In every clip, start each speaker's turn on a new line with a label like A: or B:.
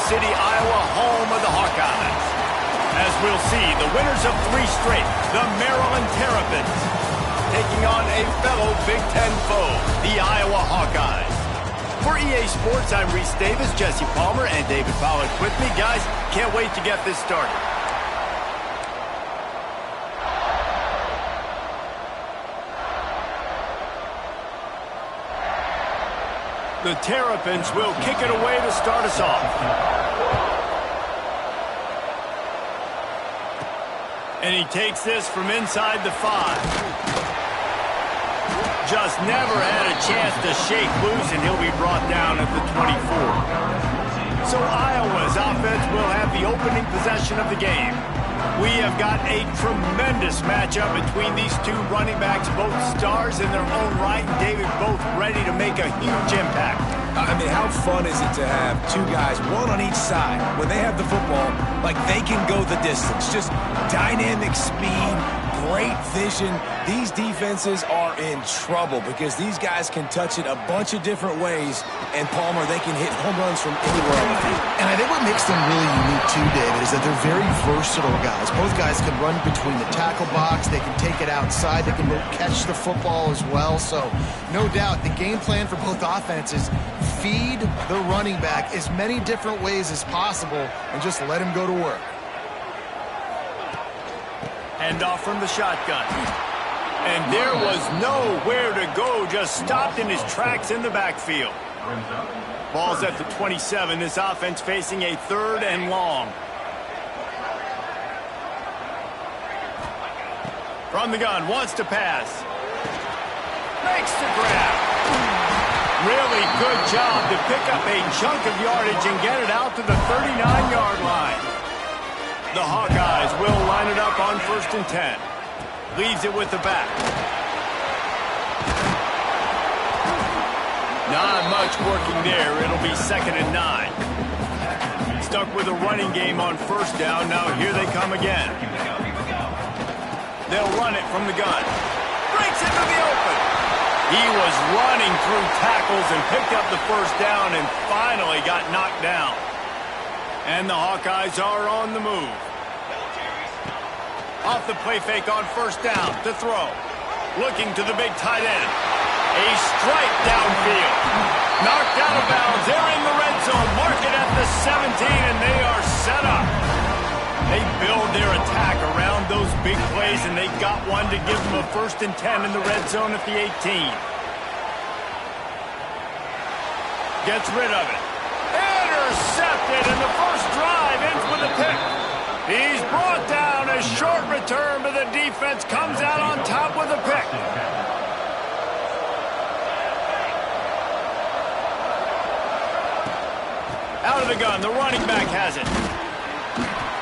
A: City, Iowa, home of the Hawkeyes. As we'll see, the winners of 3 straight, the Maryland Terrapins, taking on a fellow Big Ten foe, the Iowa Hawkeyes. For EA Sports, I'm Reese Davis, Jesse Palmer, and David Pollack with me. Guys, can't wait to get this started. The Terrapins will kick it away to start us off. And he takes this from inside the 5. Just never had a chance to shake loose, and he'll be brought down at the 24. So Iowa's offense will have the opening possession of the game. We have got a tremendous matchup between these 2 running backs, both stars in their own right, and David, both ready to make a huge impact.
B: I mean, how fun is it to have 2 guys, one on each side, when they have the football, like they can go the distance. Just dynamic speed, great vision. These defenses are in trouble because these guys can touch it a bunch of different ways, and Palmer, they can hit home runs from anywhere on the field.
C: And I think what makes them really unique too, David, is that they're very versatile guys. Both guys can run between the tackle box, they can take it outside, they can both catch the football as well. So no doubt the game plan for both offenses, feed the running back as many different ways as possible and just let him go to work.
A: Hand off from the shotgun. And there was nowhere to go, just stopped in his tracks in the backfield. Ball's at the 27. This offense facing a 3rd and long. From the gun, wants to pass. Makes the grab. Really good job to pick up a chunk of yardage and get it out to the 39-yard line. The Hawkeyes will line it up on 1st and 10. Leaves it with the back. Not much working there. It'll be 2nd and 9. Stuck with a running game on 1st down. Now here they come again. They'll run it from the gun. Breaks into the open. He was running through tackles and picked up the 1st down and finally got knocked down. And the Hawkeyes are on the move. Off the play fake on 1st down to throw. Looking to the big tight end. A strike downfield. Knocked out of bounds. They're in the red zone. Mark it at the 17, and they are set up. They build their attack around those big plays, and they got one to give them a 1st and 10 in the red zone at the 18. Gets rid of it. Intercepted, and the first drive ends with a pick. He's brought down. A short return, but the defense comes out on top with a pick. Out of the gun, the running back has it.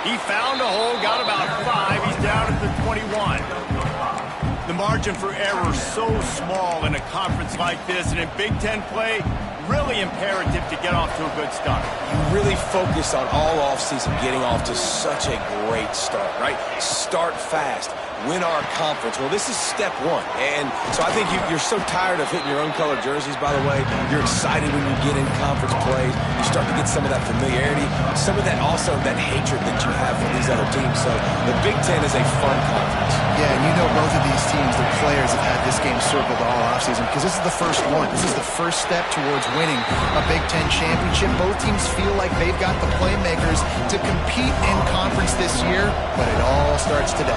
A: He found a hole, got about 5. He's down at the 21. The margin for error so small in a conference like this, and in Big Ten play, really imperative to get off to a good start.
B: You really focus on all offseason getting off to such a great start, right? Start fast. Win our conference. Well, this is step 1. And so I think you're so tired of hitting your own colored jerseys, by the way. You're excited when you get in conference play. You start to get some of that familiarity, some of that also that hatred that you have for these other teams. So the Big Ten is a fun conference.
C: Yeah, and you know both of these teams, their players have had this game circled all offseason because this is the first one. This is the first step towards winning a Big Ten championship. Both teams feel like they've got the playmakers to compete in conference this year, but it all starts today.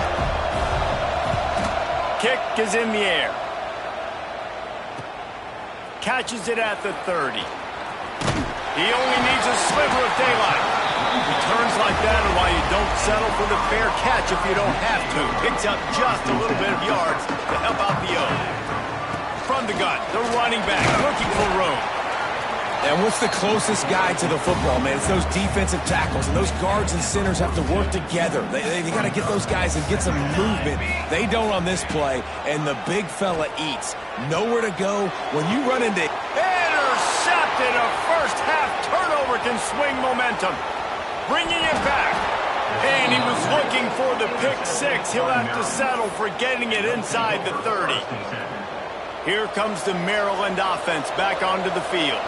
A: Kick is in the air. Catches it at the 30. He only needs a sliver of daylight. Returns like that are why you don't settle for the fair catch if you don't have to. Picks up just a little bit of yards to help out the O. From the gun, the running back looking for room.
B: And what's the closest guy to the football, man? It's those defensive tackles, and those guards and centers have to work together. They got to get those guys and get some movement. They don't on this play, and the big fella eats. Nowhere to go when you run into...
A: Intercepted! A first-half turnover can swing momentum. Bringing it back. And he was looking for the pick 6. He'll have to settle for getting it inside the 30. Here comes the Maryland offense back onto the field.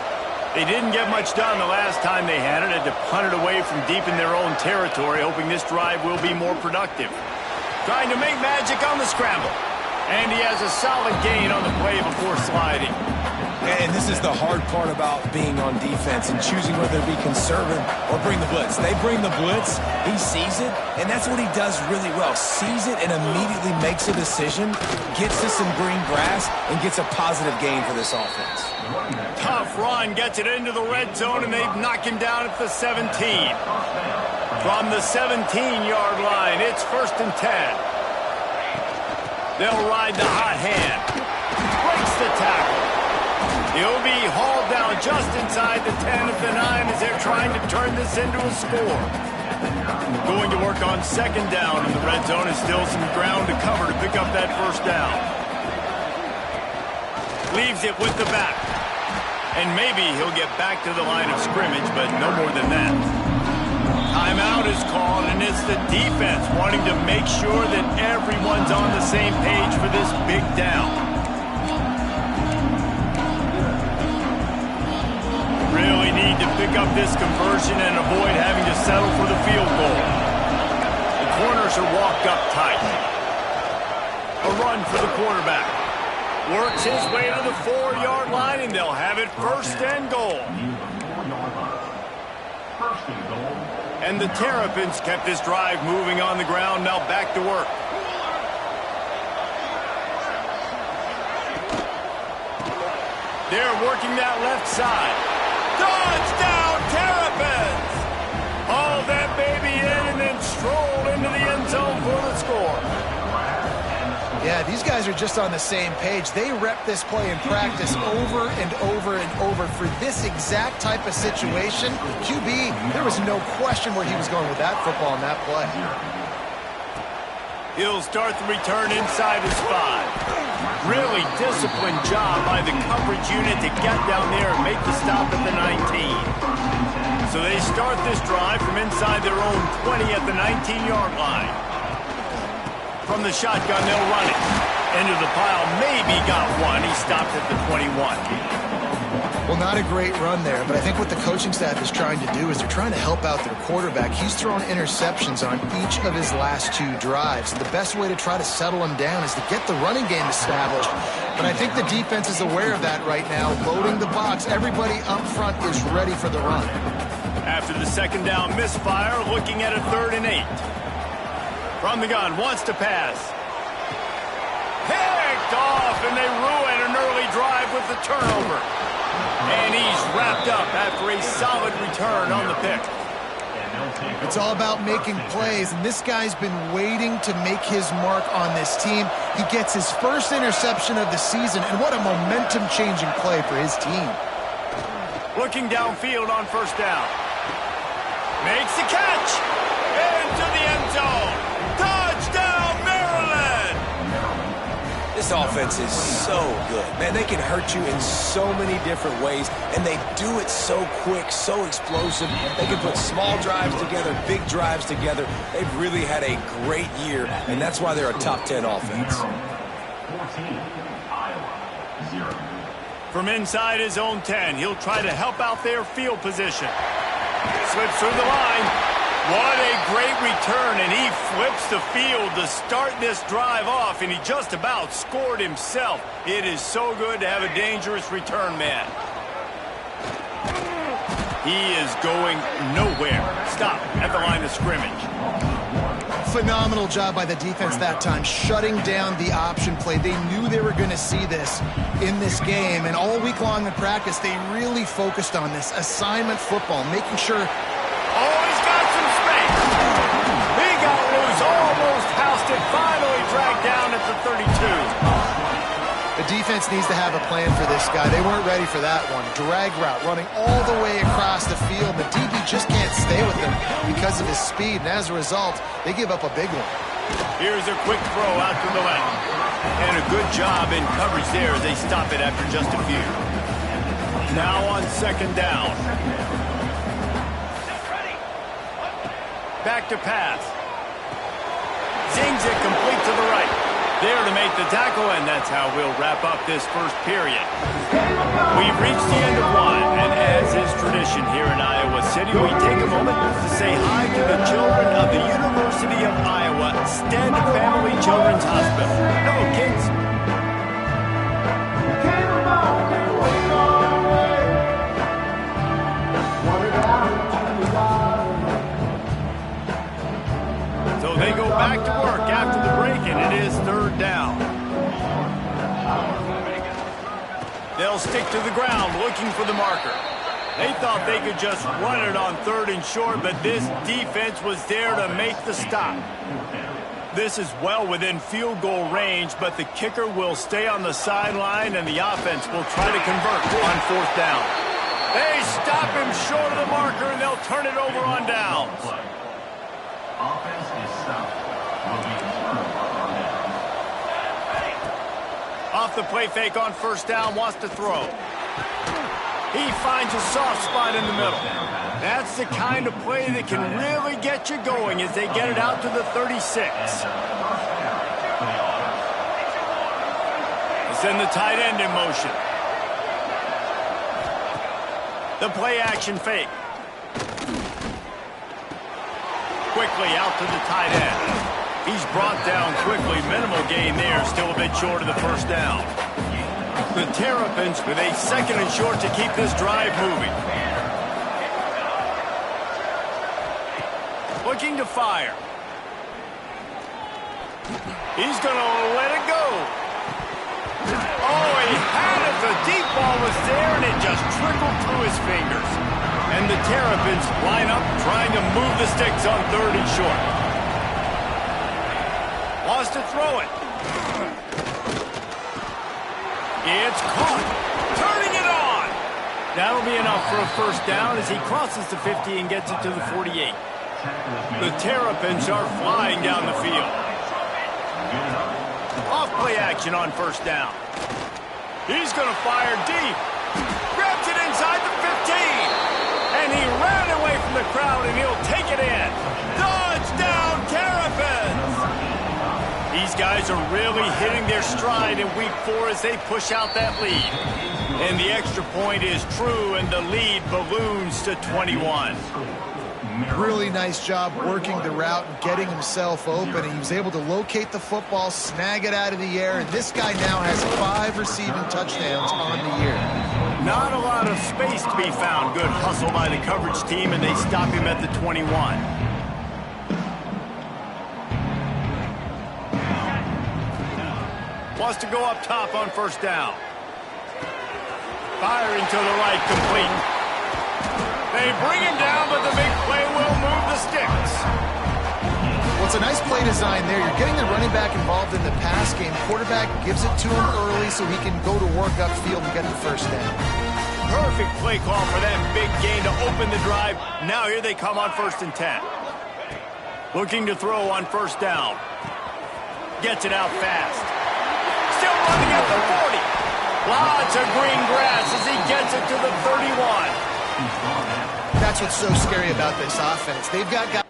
A: They didn't get much done the last time they had it. Had to punt it away from deep in their own territory, hoping this drive will be more productive. Trying to make magic on the scramble. And he has a solid gain on the play before sliding.
B: And this is the hard part about being on defense and choosing whether to be conservative or bring the blitz. They bring the blitz, he sees it, and that's what he does really well. Sees it and immediately makes a decision, gets to some green grass, and gets a positive gain for this offense.
A: Tough run, gets it into the red zone, and they knock him down at the 17. From the 17-yard line, it's 1st and 10. They'll ride the hot hand. Breaks the tackle. He'll be hauled down just inside the 10 at the 9 as they're trying to turn this into a score. Going to work on 2nd down in the red zone, is still some ground to cover to pick up that 1st down. Leaves it with the back. And maybe he'll get back to the line of scrimmage, but no more than that. Timeout is called, and it's the defense wanting to make sure that everyone's on the same page for this big down. Really need to pick up this conversion and avoid having to settle for the field goal. The corners are walked up tight. A run for the quarterback. Works his way to the 4-yard line, and they'll have it 1st and goal. And the Terrapins kept this drive moving on the ground, now back to work. They're working that left side. Touchdown, Terrapins! Haul that baby in and then stroll into the end zone for the score.
C: Yeah, these guys are just on the same page. They rep this play in practice over and over and over for this exact type of situation. QB, there was no question where he was going with that football in that play.
A: He'll start the return inside his 5. Really disciplined job by the coverage unit to get down there and make the stop at the 19. So they start this drive from inside their own 20 at the 19-yard line. From the shotgun, they'll run it. Into the pile, maybe got one. He stopped at the 21.
C: Well, not a great run there, but I think what the coaching staff is trying to do is they're trying to help out their quarterback. He's thrown interceptions on each of his last 2 drives. The best way to try to settle him down is to get the running game established. But I think the defense is aware of that right now, loading the box. Everybody up front is ready for the run.
A: After the 2nd down misfire, looking at a 3rd and 8. From the gun, wants to pass. Picked off, and they ruin an early drive with the turnover. And he's wrapped up after a solid return on the pick.
C: It's all about making plays, and this guy's been waiting to make his mark on this team. He gets his first interception of the season, and what a momentum-changing play for his team.
A: Looking downfield on 1st down. Makes the catch. Into the end zone. Touchdown, Maryland!
B: This offense is so good. Man, they can hurt you in so many different ways, and they do it so quick, so explosive. They can put small drives together, big drives together. They've really had a great year, and that's why they're a top 10 offense.
A: From inside his own 10, he'll try to help out their field position. Slips through the line. What a great return, and he flips the field to start this drive off, and he just about scored himself. It is so good to have a dangerous return man. He is going nowhere. Stop at the line of scrimmage.
C: Phenomenal job by the defense that time, shutting down the option play. They knew they were going to see this in this game, and all week long in practice, they really focused on this assignment football, making sure...
A: Oh, he's got some space. He got loose, almost housed it, finally dragged down at the 32.
C: The defense needs to have a plan for this guy. They weren't ready for that one. Drag route, running all the way across the field. The DB just can't stay with him because of his speed, and as a result, they give up a big one.
A: Here's a quick throw out to the left. And a good job in coverage there as they stop it after just a few. Now on 2nd down. Back to pass. Zings it complete to the right. There to make the tackle, and that's how we'll wrap up this first period. We've reached the end of one, and as is tradition here in Iowa City, we take a moment to say hi to the children of the University of Iowa Stead Family Children's Hospital. Hello, kids. So they go back to work after the break, and it is third down. They'll stick to the ground looking for the marker. They thought they could just run it on third and short, but this defense was there to make the stop. This is well within field goal range, but the kicker will stay on the sideline, and the offense will try to convert on fourth down. They stop him short of the marker, and they'll turn it over on downs. Offense is stopped. Off the play fake on first down, wants to throw. He finds a soft spot in the middle. That's the kind of play that can really get you going as they get it out to the 36. Send the tight end in motion. The play action fake. Quickly out to the tight end. He's brought down quickly. Minimal gain there. Still a bit short of the first down. The Terrapins with a second and short to keep this drive moving. Looking to fire. He's going to let it go. Oh, he had it. The deep ball was there, and it just trickled through his fingers. And the Terrapins line up trying to move the sticks on third and short. Wants to throw it. It's caught. Turning it on. That'll be enough for a first down as he crosses the 50 and gets it to the 48. The Terrapins are flying down the field. Off play action on first down. He's going to fire deep. Grabs it inside the 15. And he ran away from the crowd, and he'll take it in. Touchdown, Terrapins! These guys are really hitting their stride in week 4 as they push out that lead. And the extra point is true, and the lead balloons to 21.
C: Really nice job working the route and getting himself open. He was able to locate the football, snag it out of the air, and this guy now has 5 receiving touchdowns on the year.
A: Not a lot of space to be found. Good hustle by the coverage team, and they stop him at the 21. Wants to go up top on first down. Firing to the right, complete. They bring him down, but the big play will move the sticks.
C: Well, it's a nice play design there. You're getting the running back involved in the pass game. Quarterback gives it to him early so he can go to work upfield and get the first down.
A: Perfect play call for that big gain to open the drive. Now here they come on 1st and 10. Looking to throw on first down. Gets it out fast. Still running at the 40. Lots of green grass as he gets it to the 31.
C: That's what's so scary about this offense. They've got guys.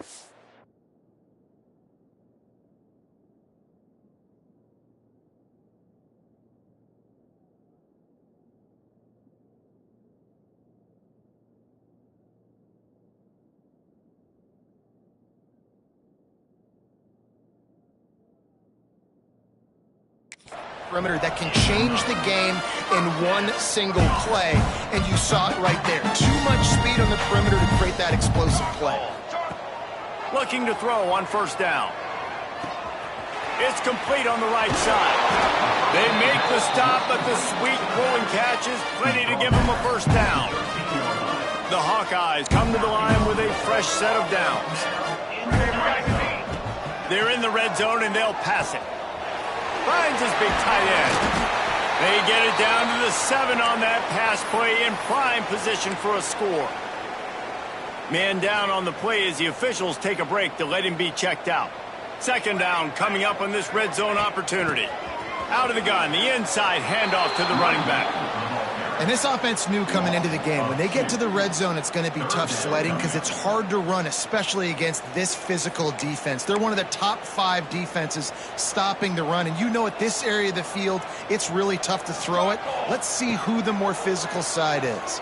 C: Perimeter that can change the game in one single play, and you saw it right there. Too much speed on the perimeter to create that explosive play.
A: Looking to throw on first down. It's complete on the right side. They make the stop, but the sweet pulling catch is plenty to give them a first down. The Hawkeyes come to the line with a fresh set of downs. They're in the red zone, and they'll pass it. Finds his big tight end. They get it down to the 7 on that pass play in prime position for a score. Man down on the play as the officials take a break to let him be checked out. Second down coming up on this red zone opportunity. Out of the gun, the inside handoff to the running back.
C: And this offense knew coming into the game, when they get to the red zone, it's going to be tough sledding because it's hard to run, especially against this physical defense. They're one of the top 5 defenses stopping the run. And you know at this area of the field, it's really tough to throw it. Let's see who the more physical side is.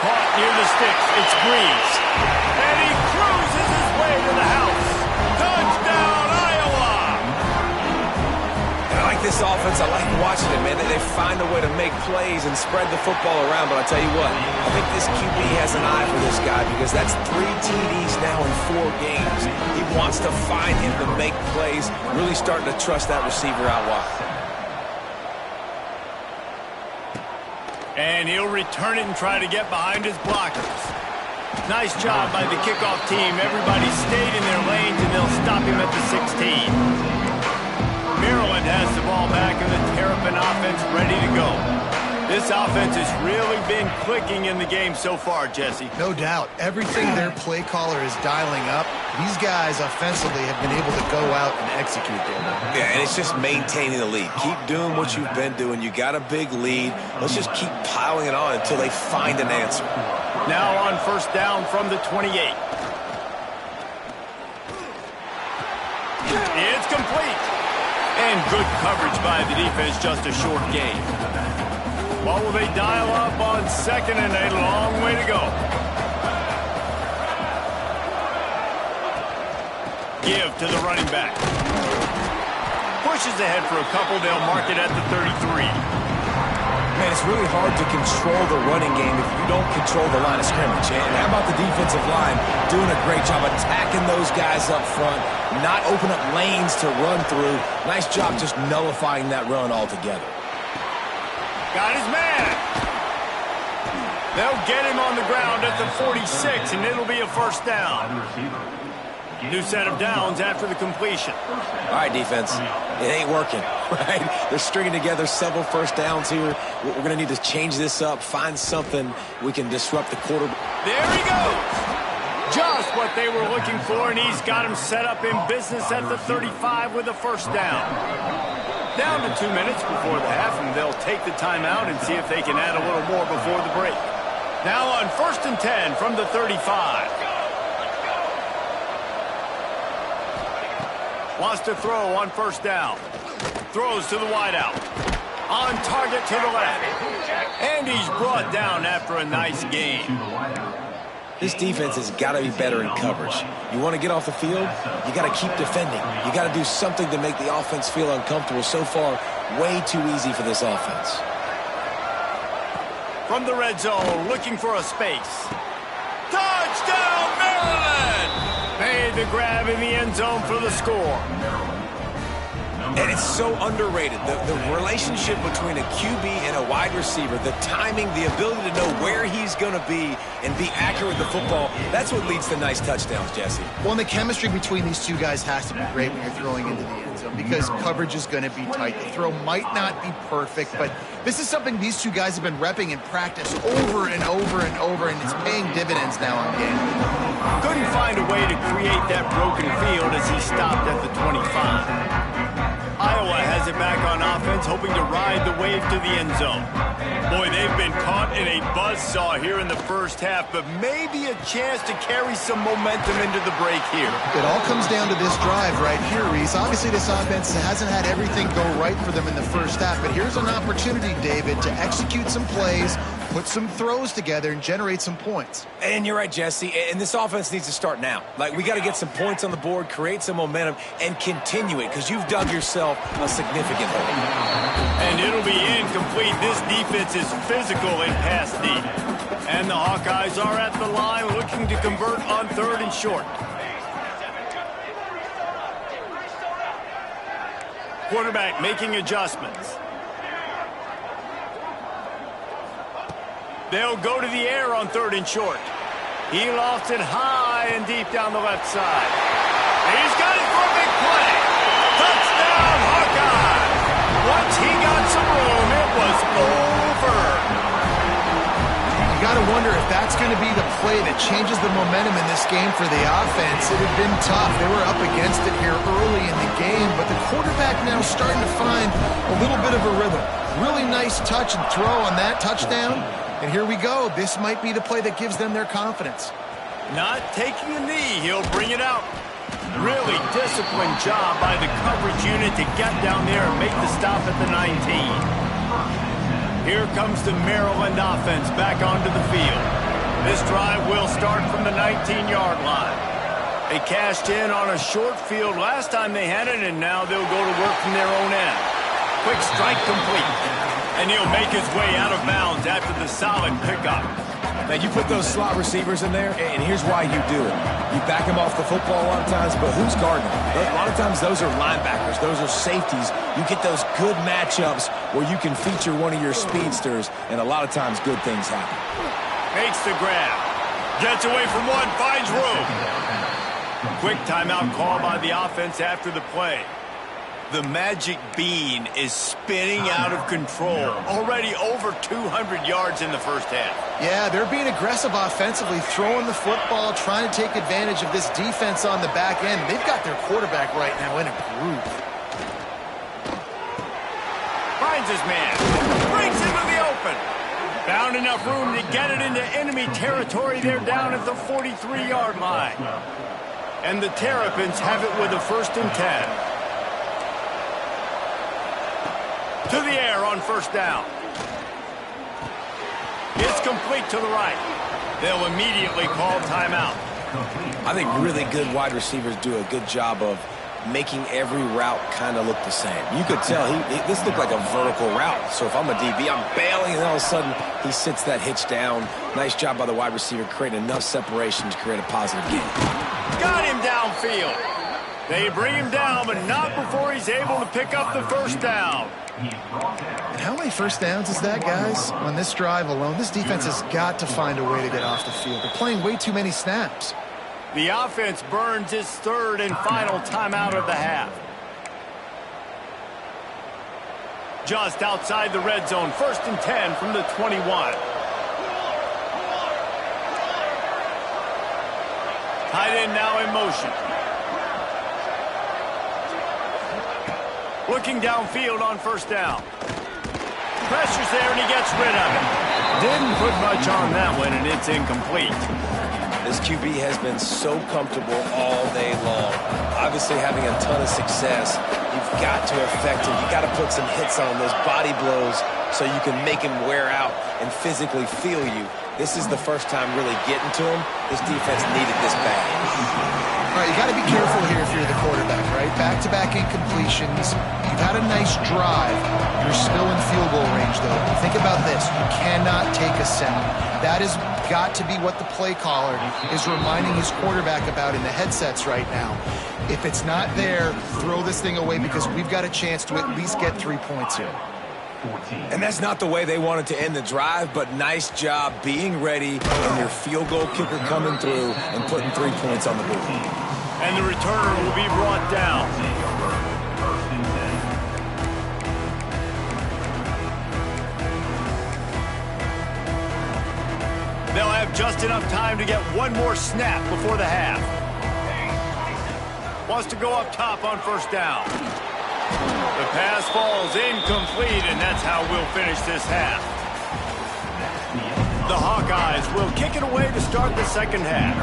A: Caught near the sticks. It's Greaves. And he cruises his way to the house. Touchdown, Iowa!
B: I like this offense. I like watching it, man. They find a way to make plays and spread the football around. But I'll tell you what, I think this QB has an eye for this guy because that's 3 TDs now in 4 games. He wants to find him to make plays, really starting to trust that receiver out wide.
A: And he'll return it and try to get behind his blockers. Nice job by the kickoff team. Everybody stayed in their lanes, and they'll stop him at the 16. Maryland has the ball back, and the Terrapin offense ready to go. This offense has really been clicking in the game so far, Jesse.
C: No doubt. Everything their play caller is dialing up, these guys offensively have been able to go out and execute there.
B: Yeah, and it's just maintaining the lead. Keep doing what you've been doing. You got a big lead. Let's just keep piling it on until they find an answer.
A: Now on first down from the 28. It's complete. And good coverage by the defense, just a short gain. What will they dial up on second and a long way to go? Give to the running back. Pushes ahead for a couple. They'll mark it at the 33.
B: Man, it's really hard to control the running game if you don't control the line of scrimmage. And how about the defensive line doing a great job attacking those guys up front, not open up lanes to run through. Nice job just nullifying that run altogether.
A: Got his man. They'll get him on the ground at the 46, and it'll be a first down. New set of downs after the completion.
B: All right, defense. It ain't working, right? They're stringing together several first downs here. We're going to need to change this up, find something we can disrupt the quarterback.
A: There he goes. Just what they were looking for, and he's got him set up in business at the 35 with a first down. Down to 2 minutes before the half, and they'll take the timeout and see if they can add a little more before the break. Now on 1st and 10 from the 35. Wants to throw on first down. Throws to the wideout. On target to the left. And he's brought down after a nice gain.
B: This defense has got to be better in coverage. You want to get off the field, you got to keep defending. You got to do something to make the offense feel uncomfortable. So far, way too easy for this offense.
A: From the red zone, looking for a space. Touchdown, Maryland! Made the grab in the end zone for the score.
B: And it's so underrated. The relationship between a QB and a wide receiver, the timing, the ability to know where he's going to be and be accurate with the football, that's what leads to nice touchdowns, Jesse.
C: Well, and the chemistry between these two guys has to be great when you're throwing into the end zone because coverage is going to be tight. The throw might not be perfect, but this is something these two guys have been repping in practice over and over and over, and it's paying dividends now on game.
A: Couldn't find a way to create that broken field as he stopped at the 25. Iowa has it back on offense, hoping to ride the wave to the end zone. Boy, they've been caught in a buzzsaw here in the first half, but maybe a chance to carry some momentum into the break here.
C: It all comes down to this drive right here, Reese. Obviously, this offense hasn't had everything go right for them in the first half, but here's an opportunity, David, to execute some plays, put some throws together, and generate some points.
B: And you're right, Jesse, and this offense needs to start now. Like, we got to get some points on the board, create some momentum, and continue it, because you've dug yourself a significant hole.
A: And it'll be incomplete. This defense is physical in pass deep. And the Hawkeyes are at the line looking to convert on 3rd and short. Quarterback making adjustments. They'll go to the air on 3rd and short. He lofts it high and deep down the left side. And he's got it for a big play. Touchdown, Hawkeye! Once he got some room, it was over.
C: You got to wonder if that's going to be the play that changes the momentum in this game for the offense. It had been tough. They were up against it here early in the game, but the quarterback now starting to find a little bit of a rhythm. Really nice touch and throw on that touchdown. And here we go. This might be the play that gives them their confidence.
A: Not taking a knee. He'll bring it out. Really disciplined job by the coverage unit to get down there and make the stop at the 19. Here comes the Maryland offense back onto the field. This drive will start from the 19-yard line. They cashed in on a short field last time they had it, and now they'll go to work from their own end. Quick strike complete. And he'll make his way out of bounds after the solid pickup.
B: Now, you put those slot receivers in there, and here's why you do it. You back them off the football a lot of times, but who's guarding them? A lot of times those are linebackers. Those are safeties. You get those good matchups where you can feature one of your speedsters, and a lot of times good things happen.
A: Makes the grab. Gets away from one, finds room. Quick timeout call by the offense after the play. The magic bean is spinning out of control. Already over 200 yards in the first half.
C: Yeah, they're being aggressive offensively, throwing the football, trying to take advantage of this defense on the back end. They've got their quarterback right now in a groove.
A: Finds his man. Brings him to the open. Found enough room to get it into enemy territory. They're down at the 43-yard line. And the Terrapins have it with a 1st and 10. To the air on first down. It's complete to the right. They'll immediately call timeout.
B: I think really good wide receivers do a good job of making every route kind of look the same. You could tell this looked like a vertical route. So if I'm a DB, I'm bailing, and all of a sudden he sits that hitch down. Nice job by the wide receiver creating enough separation to create a positive gain.
A: Got him downfield. They bring him down, but not before he's able to pick up the first down.
C: And how many first downs is that, guys? On this drive alone, this defense has got to find a way to get off the field. They're playing way too many snaps.
A: The offense burns its 3rd and final timeout of the half. Just outside the red zone, 1st and 10 from the 21. Tight end now in motion. Looking downfield on first down. Pressure's there, and he gets rid of it. Didn't put much on that one, and it's incomplete.
B: This QB has been so comfortable all day long. Obviously having a ton of success. You've got to affect him. You've got to put some hits on those body blows so you can make him wear out and physically feel you. This is the first time really getting to him. This defense needed this bad.
C: All right, you got to be careful here if you're the quarterback, right? Back-to-back incompletions. You've had a nice drive. You're still in field goal range, though. Think about this. You cannot take a sack. That has got to be what the play caller is reminding his quarterback about in the headsets right now. If it's not there, throw this thing away because we've got a chance to at least get 3 points here.
B: And that's not the way they wanted to end the drive, but nice job being ready and your field goal kicker coming through and putting 3 points on the board.
A: And the returner will be brought down. They'll have just enough time to get one more snap before the half. Wants to go up top on first down. The pass falls incomplete, and that's how we'll finish this half. The Hawkeyes will kick it away to start the second half.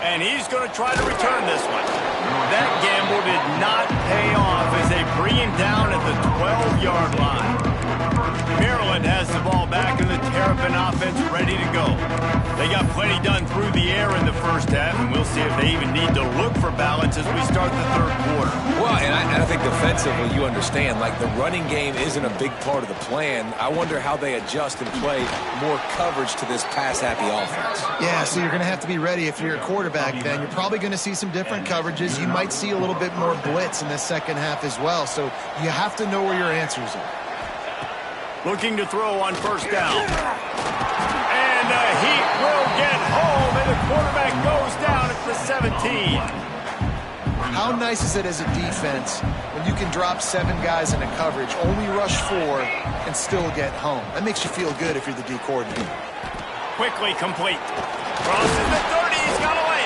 A: And he's going to try to return this one. That gamble did not pay off as they bring him down at the 12-yard line. Maryland has the ball back and the Terrapin offense ready to go. They got plenty done through the air in the first half, and we'll see if they even need to look for balance as we start the third quarter.
B: Well, and I think defensively, you understand, like the running game isn't a big part of the plan. I wonder how they adjust and play more coverage to this pass-happy offense.
C: Yeah, so you're going to have to be ready if you're a quarterback then. You're probably going to see some different coverages. You might see a little bit more blitz in the second half as well, so you have to know where your answers are.
A: Looking to throw on first down. And he will get home, and the quarterback goes down at the 17.
C: How nice is it as a defense when you can drop 7 guys into coverage, only rush 4, and still get home. That makes you feel good if you're the D coordinator.
A: Quickly complete. Crosses the 30. He's got away.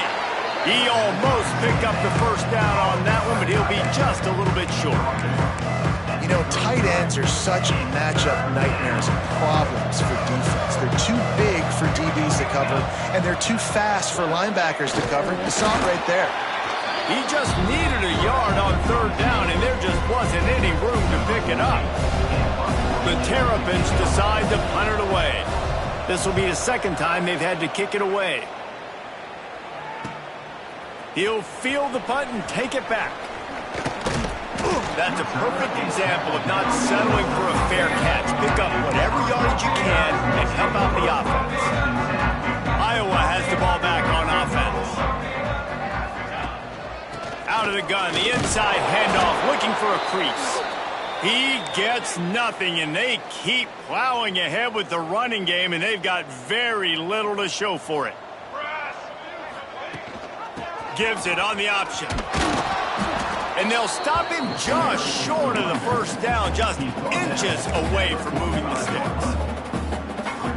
A: He almost picked up the first down on that one, but he'll be just a little bit short.
C: You know, tight ends are such matchup nightmares and problems for defense. They're too big for DBs to cover, and they're too fast for linebackers to cover. You saw it right there.
A: He just needed a yard on 3rd down, and there just wasn't any room to pick it up. The Terrapins decide to punt it away. This will be the 2nd time they've had to kick it away. He'll field the punt and take it back. That's a perfect example of not settling for a fair catch. Pick up whatever yardage you can and help out the offense. Iowa has the ball back on offense. Out of the gun, the inside handoff, looking for a crease. He gets nothing, and they keep plowing ahead with the running game, and they've got very little to show for it. Gives it on the option. And they'll stop him just short of the 1st down, just inches away from moving the sticks.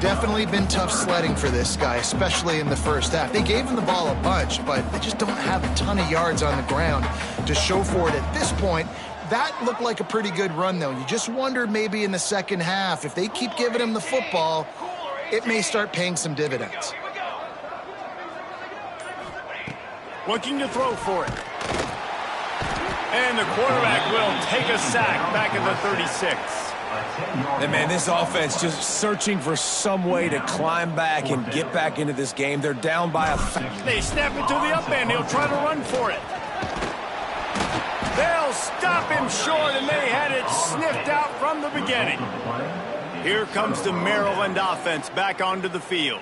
C: Definitely been tough sledding for this guy, especially in the 1st half. They gave him the ball a bunch, but they just don't have a ton of yards on the ground to show for it at this point. That looked like a pretty good run, though. You just wonder maybe in the 2nd half, if they keep giving him the football, it may start paying some dividends.
A: Looking to throw for it. And the quarterback will take a sack back at the 36.
B: And, man, this offense just searching for some way to climb back and get back into this game. They're down by a...
A: They snap it to the up end. He'll try to run for it. They'll stop him short, and they had it sniffed out from the beginning. Here comes the Maryland offense back onto the field.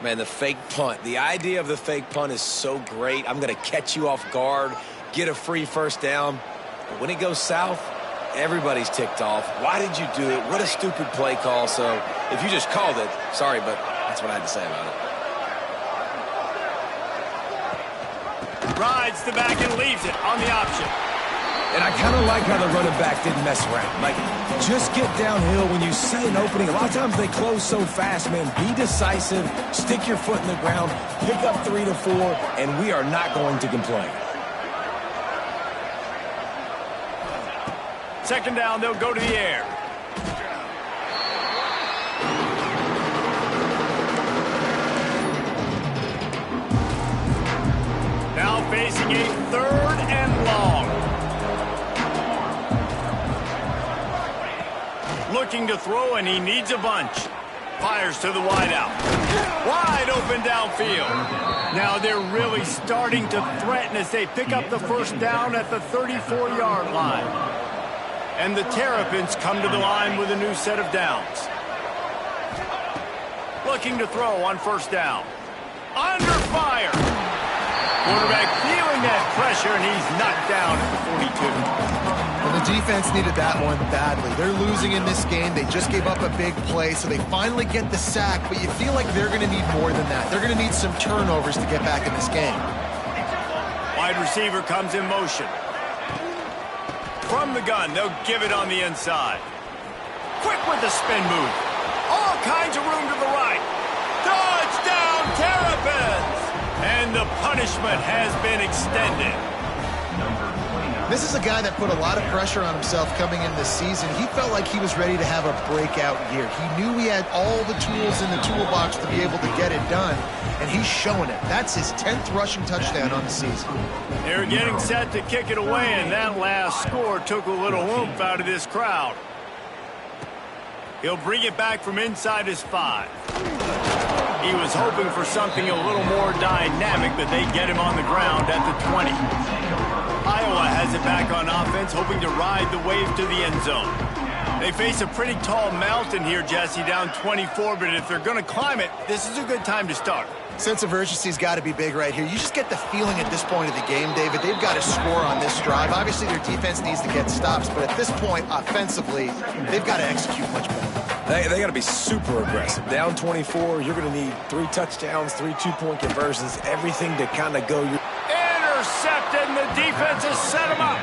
B: Man, the fake punt. The idea of the fake punt is so great. I'm going to catch you off guard, get a free 1st down. But when it goes south, everybody's ticked off. Why did you do it? What a stupid play call. So if you just called it, sorry, but that's what I had to say about it.
A: Rides the back and leaves it on the option.
B: And I kind of like how the running back didn't mess around. Like, just get downhill when you see an opening. A lot of times they close so fast, man. Be decisive, stick your foot in the ground, pick up 3 to 4, and we are not going to complain.
A: 2nd down, they'll go to the air. Now facing a 3rd and long. Looking to throw, and he needs a bunch. Fires to the wideout. Wide open downfield. Now they're really starting to threaten as they pick up the 1st down at the 34-yard line. And the Terrapins come to the line with a new set of downs. Looking to throw on 1st down. Under fire. Quarterback feeling that pressure, and he's knocked down at the 42.
C: Well, the defense needed that one badly. They're losing in this game. They just gave up a big play, so they finally get the sack, but you feel like they're going to need more than that. They're going to need some turnovers to get back in this game.
A: Wide receiver comes in motion. From the gun, they'll give it on the inside. Quick with the spin move. All kinds of room to the right. Touchdown, Terrapins! And the punishment has been extended.
C: This is a guy that put a lot of pressure on himself coming in this season. He felt like he was ready to have a breakout year. He knew he had all the tools in the toolbox to be able to get it done, and he's showing it. That's his 10th rushing touchdown on the season. They're
A: getting set to kick it away, and that last score took a little oomph out of this crowd. He'll bring it back from inside his 5. He was hoping for something a little more dynamic, but they get him on the ground at the 20. Iowa has it back on offense, hoping to ride the wave to the end zone. They face a pretty tall mountain here, Jesse, down 24, but if they're going to climb it, this is a good time to start.
C: Sense of urgency's got to be big right here. You just get the feeling at this point of the game, David, they've got to score on this drive. Obviously, their defense needs to get stops, but at this point, offensively, they've got to execute much better.
B: They got to be super aggressive. Down 24, you're going to need 3 touchdowns, 3 two-point conversions, everything to kind of go your...
A: Intercepted, and the defense has set him up.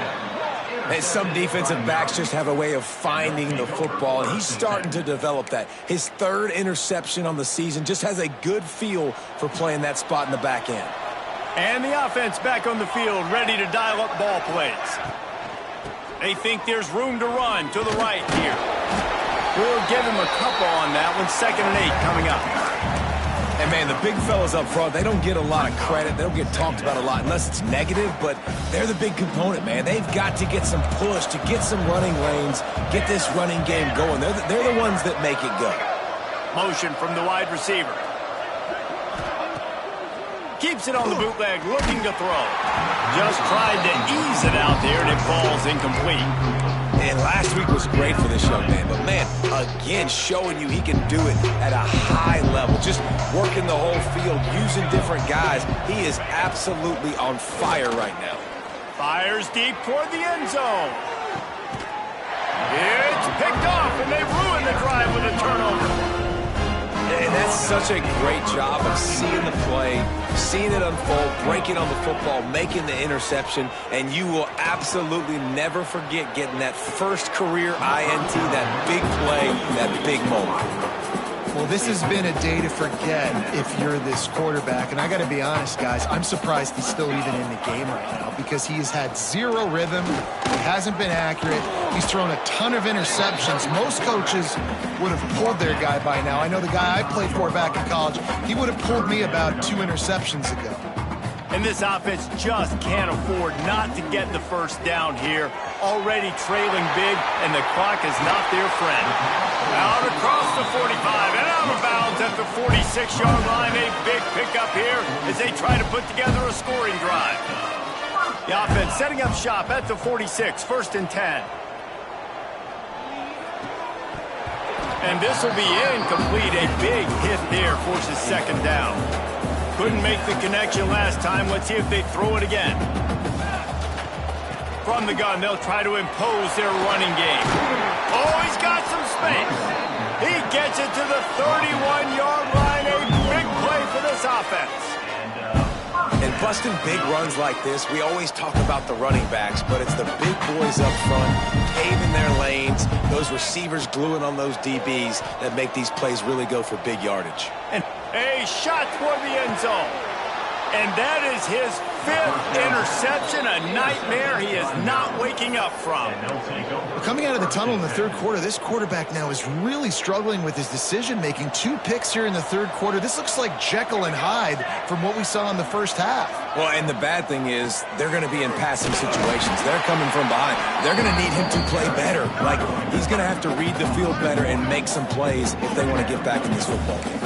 B: And some defensive backs just have a way of finding the football, and he's starting to develop that. His third interception on the season, just has a good feel for playing that spot in the back end.
A: And the offense back on the field, ready to dial up ball plays. They think there's room to run to the right here. We'll give him a couple on that one. 2nd and 8 coming up.
B: And, man, the big fellas up front, they don't get a lot of credit. They don't get talked about a lot unless it's negative, but they're the big component, man. They've got to get some push, to get some running lanes, get this running game going. They're the ones that make it go.
A: Motion from the wide receiver. Keeps it on the bootleg, looking to throw. Just tried to ease it out there, and it falls incomplete.
B: And last week was great for this young man. But, man, again, showing you he can do it at a high level. Just working the whole field, using different guys. He is absolutely on fire right now.
A: Fires deep toward the end zone. It's picked off, and they ruin the drive with a turnover.
B: And that's such a great job of seeing the play, seeing it unfold, breaking on the football, making the interception, and you will absolutely never forget getting that first career INT, that big play, that big moment.
C: Well, this has been a day to forget if you're this quarterback. And I got to be honest, guys, I'm surprised he's still even in the game right now because he has had zero rhythm. He hasn't been accurate. He's thrown a ton of interceptions. Most coaches would have pulled their guy by now. I know the guy I played for back in college, he would have pulled me about 2 interceptions ago.
A: And this offense just can't afford not to get the first down here. Already trailing big, and the clock is not their friend. Out across the 45 and out of bounds at the 46-yard line. A big pickup here as they try to put together a scoring drive. The offense setting up shop at the 46, 1st and 10. And this will be incomplete. A big hit there forces 2nd down. Couldn't make the connection last time. Let's see if they throw it again. From the gun, they'll try to impose their running game. Oh, he's got some space. He gets it to the 31-yard line. A big play for this offense.
B: And busting big runs like this, we always talk about the running backs, but it's the big boys up front, paving their lanes, those receivers gluing on those DBs that make these plays really go for big yardage.
A: And a shot toward the end zone. And that is his 5th interception, a nightmare he is not waking up from.
C: Coming out of the tunnel in the 3rd quarter, this quarterback now is really struggling with his decision-making. 2 picks here in the 3rd quarter. This looks like Jekyll and Hyde from what we saw in the first half.
B: Well, and the bad thing is they're going to be in passing situations. They're coming from behind. They're going to need him to play better. Like, he's going to have to read the field better and make some plays if they want to get back in this football game.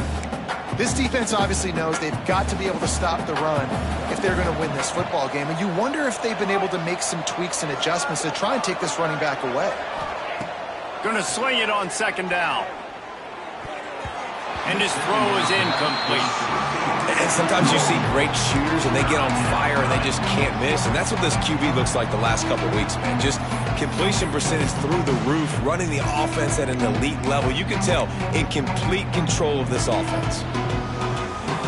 C: This defense obviously knows they've got to be able to stop the run if they're going to win this football game. And you wonder if they've been able to make some tweaks and adjustments to try and take this running back away.
A: Going to swing it on 2nd down. And his throw is incomplete.
B: And sometimes you see great shooters and they get on fire and they just can't miss. And that's what this QB looks like the last couple of weeks, man. Just completion percentage through the roof, running the offense at an elite level. You can tell in complete control of this offense.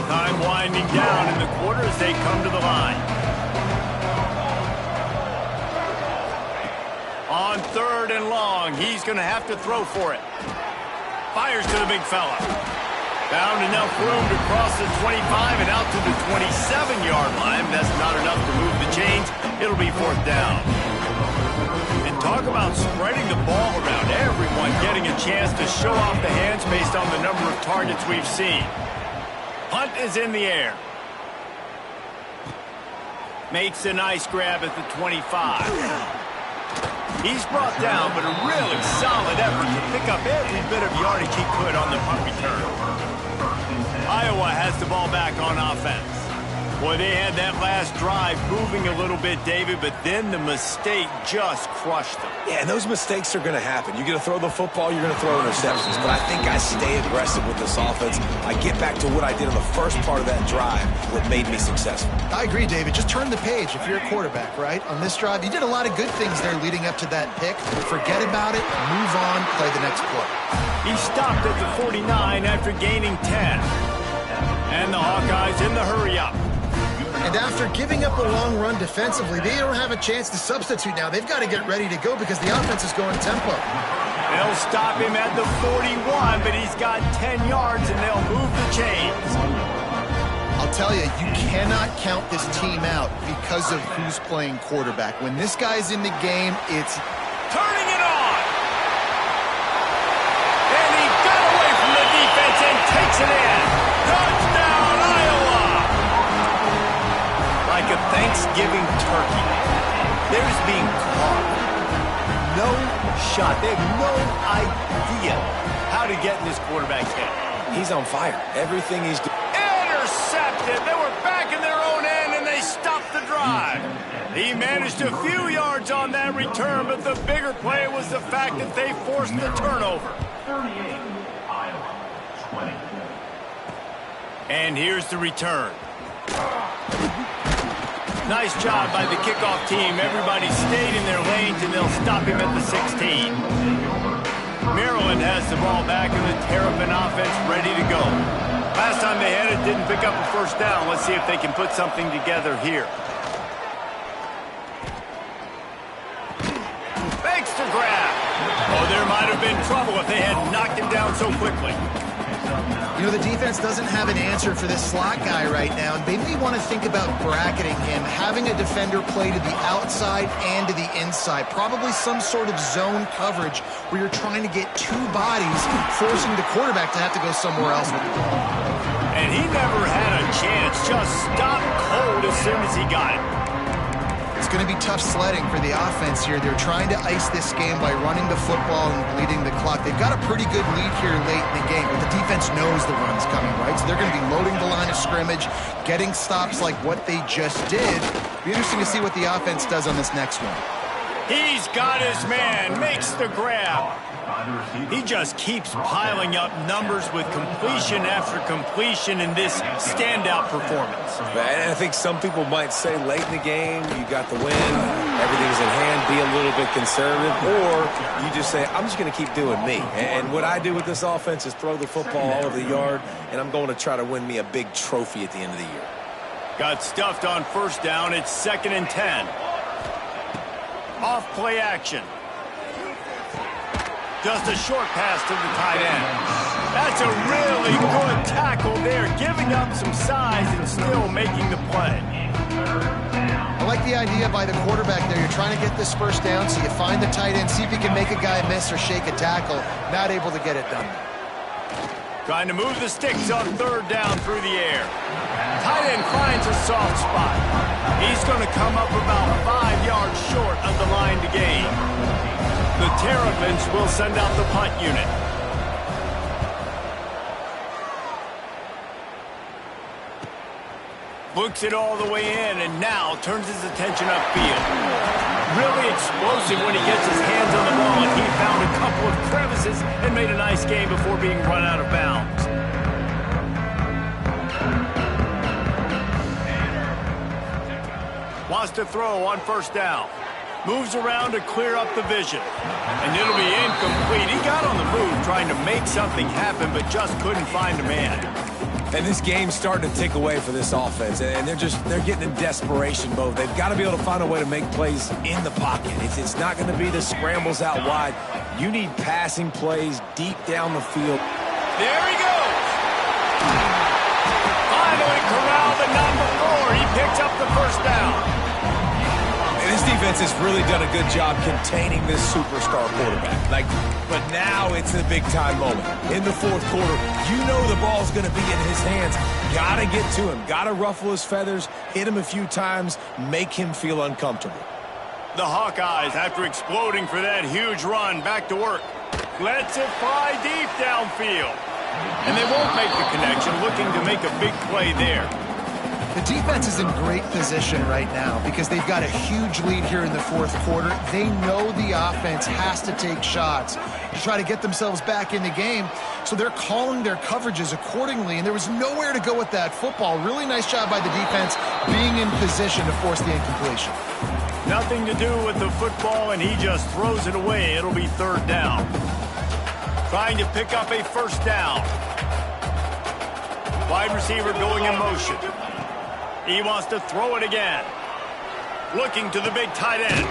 A: Time winding down in the quarter as they come to the line. On 3rd and long, he's going to have to throw for it. Fires to the big fella. Found enough room to cross the 25 and out to the 27-yard line. That's not enough to move the chains. It'll be 4th down. And talk about spreading the ball around. Everyone getting a chance to show off the hands based on the number of targets we've seen. Punt is in the air. Makes a nice grab at the 25. He's brought down, but a really solid effort to pick up every bit of yardage he could on the punt return. Iowa has the ball back on offense. Boy, they had that last drive moving a little bit, David, but then the mistake just crushed them.
B: Yeah, and those mistakes are going to happen. You're going to throw the football, you're going to throw interceptions. But I think I stay aggressive with this offense. I get back to what I did in the first part of that drive, what made me successful.
C: I agree, David. Just turn the page if you're a quarterback, right? On this drive, you did a lot of good things there leading up to that pick. Forget about it, move on, play the next play.
A: He stopped at the 49 after gaining 10. And the Hawkeyes in the hurry-up.
C: And after giving up a long run defensively, they don't have a chance to substitute now. They've got to get ready to go because the offense is going tempo.
A: They'll stop him at the 41, but he's got 10 yards, and they'll move the chains.
C: I'll tell you, you cannot count this team out because of who's playing quarterback. When this guy's in the game, it's
A: turning it on. And he got away from the defense and takes it in. Touchdown, Iowa! Like a Thanksgiving turkey, there's being caught. No shot. They have no idea how to get in this quarterback's head.
B: He's on fire. Everything he's doing.
A: Intercepted. They were back in their own end, and they stopped the drive. He managed a few yards on that return, but the bigger play was the fact that they forced the turnover.
D: 38, Iowa, 20.
A: And here's the return. Nice job by the kickoff team. Everybody stayed in their lanes, and they'll stop him at the 16. Maryland has the ball back, and the Terrapin offense ready to go. Last time they had it, didn't pick up a first down. Let's see if they can put something together here. Fakes the grab. Oh, there might have been trouble if they had knocked him down so quickly.
C: You know, the defense doesn't have an answer for this slot guy right now. They may want to think about bracketing him, having a defender play to the outside and to the inside. Probably some sort of zone coverage where you're trying to get two bodies, forcing the quarterback to have to go somewhere else with the ball.
A: And he never had a chance. Just stopped cold as soon as he got it.
C: It's going to be tough sledding for the offense here. They're trying to ice this game by running the football and bleeding the clock. They've got a pretty good lead here late in the game, but the defense knows the run's coming, right? So they're going to be loading the line of scrimmage, getting stops like what they just did. Be interesting to see what the offense does on this next one.
A: He's got his man, makes the grab. He just keeps piling up numbers with completion after completion in this standout performance.
B: And I think some people might say late in the game, you got the win, everything's in hand, be a little bit conservative, or you just say, I'm just going to keep doing me. And what I do with this offense is throw the football all over the yard, and I'm going to try to win me a big trophy at the end of the year.
A: Got stuffed on first down. It's 2nd and 10. Off play action. Just a short pass to the tight end. That's a really good tackle there, giving up some size and still making the play.
C: I like the idea by the quarterback there. You're trying to get this first down, so you find the tight end, see if you can make a guy miss or shake a tackle. Not able to get it done.
A: Trying to move the sticks on 3rd down through the air. Tight end finds a soft spot. He's going to come up about 5 yards short of the line to gain. The Terrapins will send out the punt unit. Looks it all the way in, and now turns his attention upfield. Really explosive when he gets his hands on the ball, and he found a couple of crevices and made a nice game before being run out of bounds. Wants to throw on first down. Moves around to clear up the vision. And it'll be incomplete. He got on the move trying to make something happen, but just couldn't find a man.
B: And this game's starting to tick away for this offense, and they're getting in desperation mode. They've got to be able to find a way to make plays in the pocket. It's not going to be the scrambles out wide. You need passing plays deep down the field.
A: There he goes. Finally corralled, but not before. He picks up the first down.
B: And this defense has really done a good job containing this superstar quarterback. But now it's a big-time moment. In the 4th quarter, you know the ball's going to be in his hands. Got to get to him. Got to ruffle his feathers, hit him a few times, make him feel uncomfortable.
A: The Hawkeyes, after exploding for that huge run, back to work. Lets it fly deep downfield. And they won't make the connection, looking to make a big play there.
C: The defense is in great position right now because they've got a huge lead here in the 4th quarter. They know the offense has to take shots to try to get themselves back in the game, so they're calling their coverages accordingly, and there was nowhere to go with that football. Really nice job by the defense being in position to force the incompletion.
A: Nothing to do with the football, and he just throws it away. It'll be 3rd down. Trying to pick up a first down. Wide receiver going in motion. He wants to throw it again. Looking to the big tight end.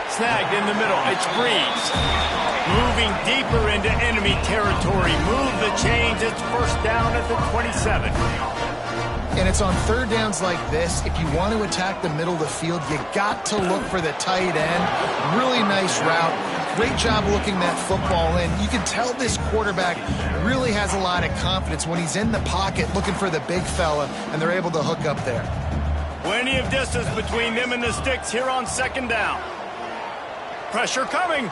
A: Snagged in the middle. It's Breeze. Moving deeper into enemy territory. Move the chains. It's first down at the 27.
C: And it's on third downs like this. If you want to attack the middle of the field, you got to look for the tight end. Really nice route. Great job looking that football in. You can tell this quarterback really has a lot of confidence when he's in the pocket looking for the big fella, and they're able to hook up there.
A: Plenty of distance between them and the sticks here on second down. Pressure coming.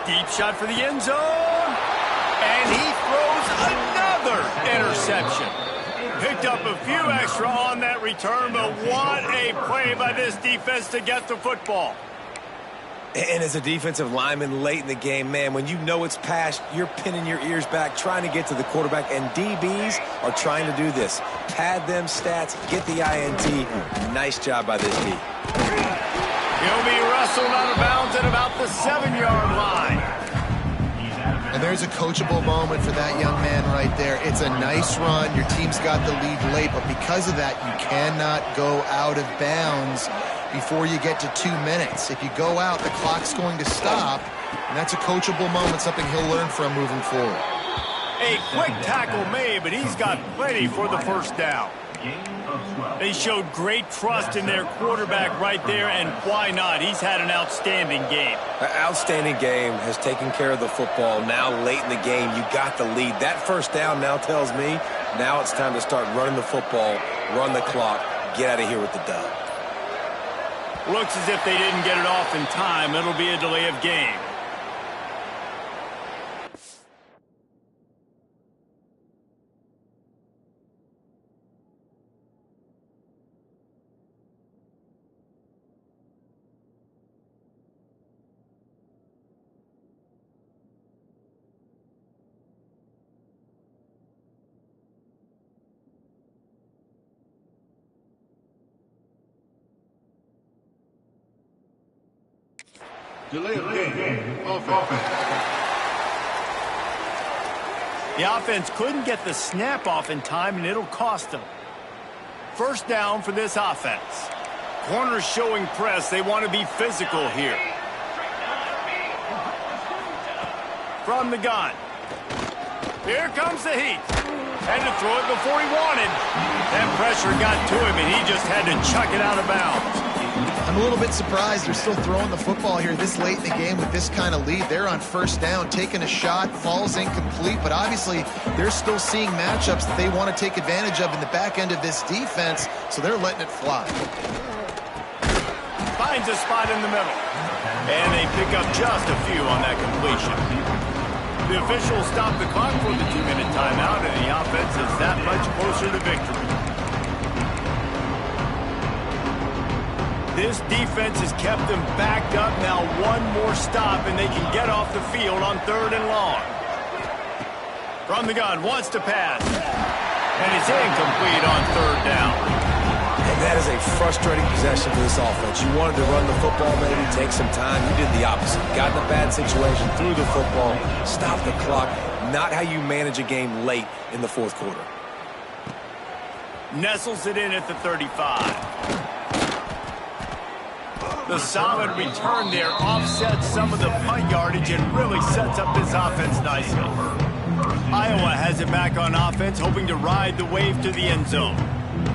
A: Deep shot for the end zone. And he throws another interception. Picked up a few extra on that return, but what a play by this defense to get the football.
B: And as a defensive lineman late in the game, man, when you know it's past, you're pinning your ears back, trying to get to the quarterback, and DBs are trying to do this. Pad them stats, get the INT. Nice job by this D.
A: He'll be wrestled out of bounds at about the 7-yard line.
C: And there's a coachable moment for that young man right there. It's a nice run. Your team's got the lead late, but because of that, you cannot go out of bounds before you get to 2 minutes. If you go out, the clock's going to stop, and that's a coachable moment, something he'll learn from moving forward.
A: A quick tackle made, but he's got plenty for the first down. They showed great trust in their quarterback right there, and why not? He's had an outstanding game.
B: An outstanding game, has taken care of the football. Now late in the game, you got the lead. That first down now tells me now it's time to start running the football, run the clock, get out of here with the dub.
A: Looks as if they didn't get it off in time. It'll be a delay of game.
D: Delay of game. Offense.
A: The offense couldn't get the snap off in time, and it'll cost them. First down for this offense. Corners showing press. They want to be physical here. From the gun. Here comes the heat. Had to throw it before he wanted. That pressure got to him, and he just had to chuck it out of bounds.
C: I'm a little bit surprised they're still throwing the football here this late in the game with this kind of lead. They're on first down, taking a shot, falls incomplete, but obviously they're still seeing matchups that they want to take advantage of in the back end of this defense, so they're letting it fly.
A: Finds a spot in the middle. And they pick up just a few on that completion. The officials stop the clock for the 2-minute timeout, and the offense is that much closer to victory. This defense has kept them backed up. Now one more stop, and they can get off the field on 3rd and long. From the gun, wants to pass. And it's incomplete on 3rd down.
B: And that is a frustrating possession for this offense. You wanted to run the football, maybe take some time. You did the opposite. Got in a bad situation, threw the football, stopped the clock. Not how you manage a game late in the 4th quarter.
A: Nestles it in at the 35. The solid return there offsets some of the punt yardage and really sets up this offense nicely. Iowa has it back on offense, hoping to ride the wave to the end zone.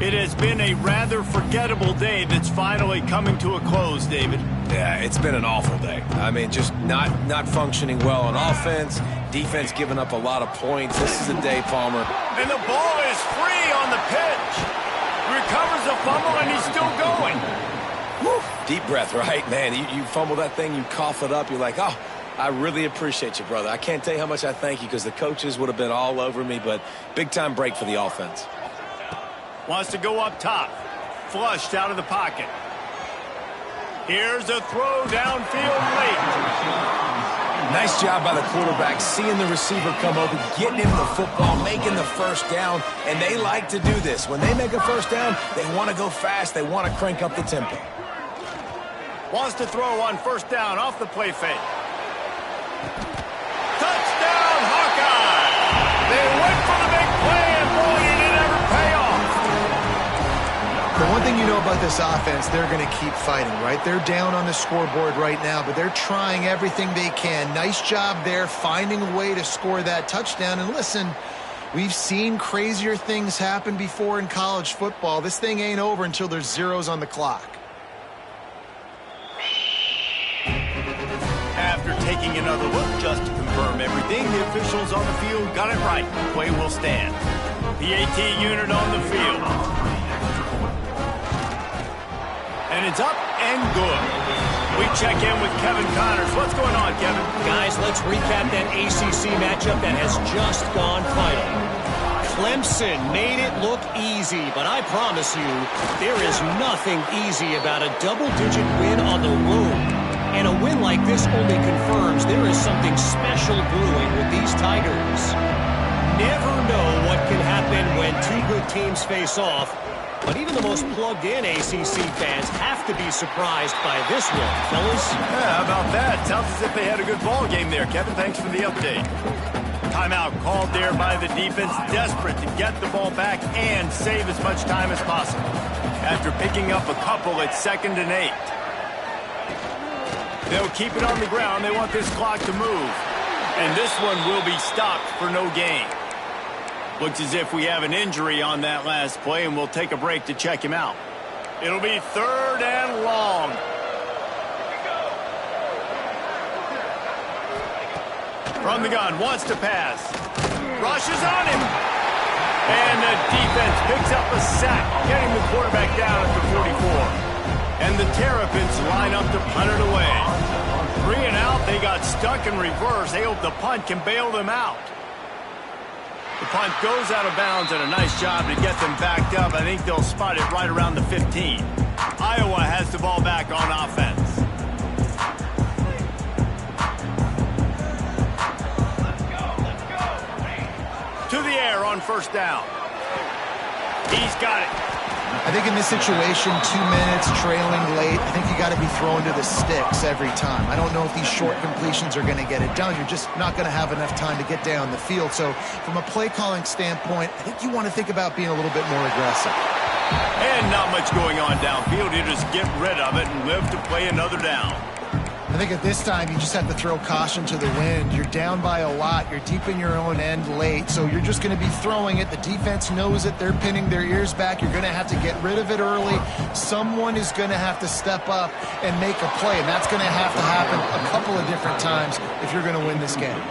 A: It has been a rather forgettable day that's finally coming to a close, David.
B: Yeah, it's been an awful day. I mean, just not functioning well on offense, defense giving up a lot of points. This is a day, Palmer.
A: And the ball is free on the pitch. Recovers the fumble, and he's still going.
B: Woo. Deep breath, right? Man, you fumble that thing, you cough it up, you're like, oh, I really appreciate you, brother. I can't tell you how much I thank you because the coaches would have been all over me, but big-time break for the offense.
A: Wants to go up top. Flushed out of the pocket. Here's a throw downfield late.
B: Nice job by the quarterback, seeing the receiver come open, getting him the football, making the first down, and they like to do this. When they make a first down, they want to go fast. They want to crank up the tempo.
A: Wants to throw on first down off the play fake. Touchdown, Hawkeye! They went for the big play, and boy, did it ever pay off.
C: The one thing you about this offense, they're going to keep fighting, right? They're down on the scoreboard right now, but they're trying everything they can. Nice job there, finding a way to score that touchdown. And listen, we've seen crazier things happen before in college football. This thing ain't over until there's zeros on the clock.
A: After taking another look just to confirm everything, the officials on the field got it right. Play will stand. PAT unit on the field. And it's up and good. We check in with Kevin Connors. What's going on, Kevin?
E: Guys, let's recap that ACC matchup that has just gone final. Clemson made it look easy, but I promise you, there is nothing easy about a double-digit win on the road. And a win like this only confirms there is something special brewing with these Tigers. Never know what can happen when two good teams face off, but even the most plugged-in ACC fans have to be surprised by this win, fellas.
A: Yeah, how about that? Sounds as if they had a good ball game there, Kevin. Thanks for the update. Timeout called there by the defense, desperate to get the ball back and save as much time as possible. After picking up a couple, it's 2nd and 8. They'll keep it on the ground. They want this clock to move. And this one will be stopped for no gain. Looks as if we have an injury on that last play, and we'll take a break to check him out. It'll be 3rd and long. From the gun, wants to pass. Rushes on him. And the defense picks up a sack, getting the quarterback down at the 44. And the Terrapins line up to punt it away. 3 and out, they got stuck in reverse. They hope the punt can bail them out. The punt goes out of bounds, and a nice job to get them backed up. I think they'll spot it right around the 15. Iowa has the ball back on offense. To the air on 1st down. He's got it.
C: I think in this situation, 2 minutes, trailing late, I think you got to be throwing to the sticks every time. I don't know if these short completions are going to get it done. You're just not going to have enough time to get down the field. So from a play calling standpoint, I think you want to think about being a little bit more aggressive.
A: And not much going on downfield. You just get rid of it and live to play another down.
C: I think at this time, you just have to throw caution to the wind. You're down by a lot. You're deep in your own end late, so you're just going to be throwing it. The defense knows it. They're pinning their ears back. You're going to have to get rid of it early. Someone is going to have to step up and make a play, and that's going to have to happen a couple of different times if you're going to win this game.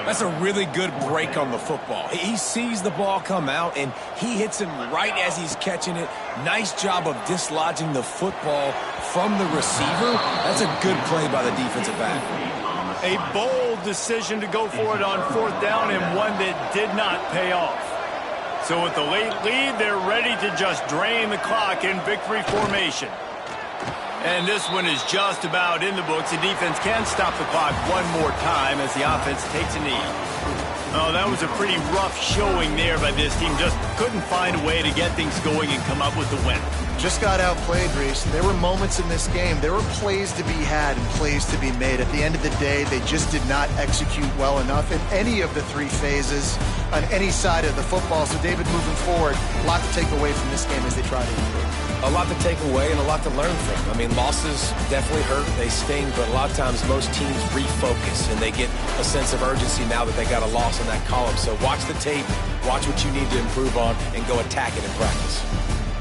B: That's a really good break on the football. He sees the ball come out, and he hits him right as he's catching it. Nice job of dislodging the football from the receiver. That's a good play by the defensive back.
A: A bold decision to go for it on 4th down, and one that did not pay off. So with the late lead, they're ready to just drain the clock in victory formation. And this one is just about in the books. The defense can stop the clock one more time as the offense takes a knee. Oh, that was a pretty rough showing there by this team. Just couldn't find a way to get things going and come up with the win.
C: Just got outplayed, Reese. There were moments in this game. There were plays to be had and plays to be made. At the end of the day, they just did not execute well enough in any of the 3 phases on any side of the football. So, David, moving forward, a lot to take away from this game as they try to improve.
B: A lot to take away and a lot to learn from. I mean, losses definitely hurt. They sting, but a lot of times most teams refocus and they get a sense of urgency now that they got a loss in that column. So watch the tape, watch what you need to improve on, and go attack it in practice.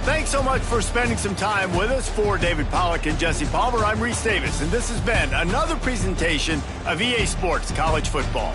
A: Thanks so much for spending some time with us. For David Pollack and Jesse Palmer, I'm Reese Davis, and this has been another presentation of EA Sports College Football.